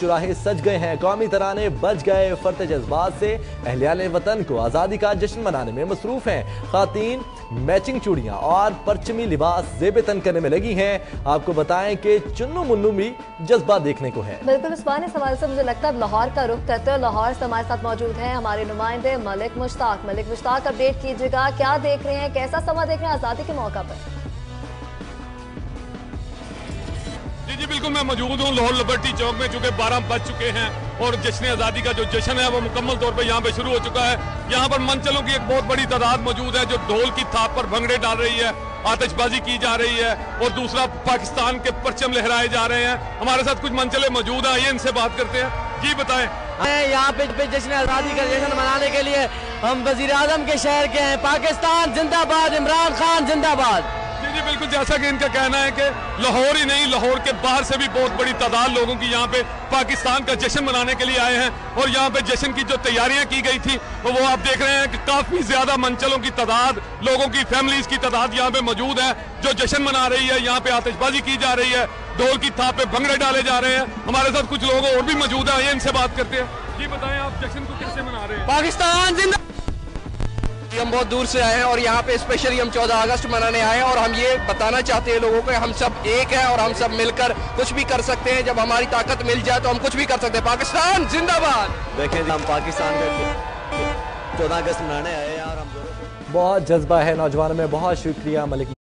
चौराहे सज गए हैं, कौमी तराने बज गए। फर्त जज्बात से अहलियाने वतन को आज़ादी का जश्न मनाने में मसरूफ हैं। खातीन मैचिंग चूड़ियां और परचमी लिबास ज़ेब तन करने में लगी हैं। आपको बताएं कि चुन्नू मुन्नू भी जज्बा देखने को है। बिल्कुल उस्मान, इस हवाले से मुझे लगता है लाहौर का रुख करते हैं। लाहौर से हमारे साथ मौजूद हैं हमारे नुमाइंदे मलिक मुश्ताक। मलिक मुश्ताक, अपडेट कीजिएगा, क्या देख रहे हैं, कैसा समा देख रहे हैं आज़ादी के मौका पर? जी बिल्कुल, मैं मौजूद हूँ लाहौर लिबर्टी चौक में, चूंकि 12 बज चुके हैं और जश्न आज़ादी का जो जश्न है वो मुकम्मल तौर पे यहाँ पे शुरू हो चुका है। यहाँ पर मंचलों की एक बहुत बड़ी तादाद मौजूद है जो ढोल की थाप पर भंगड़े डाल रही है, आतिशबाजी की जा रही है और दूसरा पाकिस्तान के परचम लहराए जा रहे हैं। हमारे साथ कुछ मंचले मौजूद हैं, आइए इनसे बात करते हैं। जी बताएं। यहाँ पे जश्न आज़ादी का जश्न मनाने के लिए हम वज़ीर आज़म के शहर के हैं। पाकिस्तान जिंदाबाद, इमरान खान जिंदाबाद। जी बिल्कुल, जैसा कि इनका कहना है कि लाहौर ही नहीं, लाहौर के बाहर से भी बहुत बड़ी तादाद लोगों की यहाँ पे पाकिस्तान का जश्न मनाने के लिए आए हैं और यहाँ पे जश्न की जो तैयारियां की गई थी वो आप देख रहे हैं कि काफी ज्यादा मंचलों की तादाद, लोगों की फैमिलीज की तादाद यहाँ पे मौजूद है जो जश्न मना रही है। यहाँ पे आतिशबाजी की जा रही है, ढोल की थाप पे भंगड़े डाले जा रहे हैं। हमारे साथ कुछ लोग और भी मौजूद है, आइए इनसे बात करते हैं। जी बताएं, आप जश्न को कैसे मना रहे हैं? पाकिस्तान जिंदा। हम बहुत दूर से आए हैं और यहाँ पे स्पेशली हम 14 अगस्त मनाने आए हैं और हम ये बताना चाहते हैं लोगों को हम सब एक हैं और हम सब मिलकर कुछ भी कर सकते हैं। जब हमारी ताकत मिल जाए तो हम कुछ भी कर सकते हैं। पाकिस्तान जिंदाबाद। देखें, हम पाकिस्तान में 14 अगस्त मनाने आए हैं और हम बहुत जज्बा है नौजवानों में। बहुत शुक्रिया मलिक।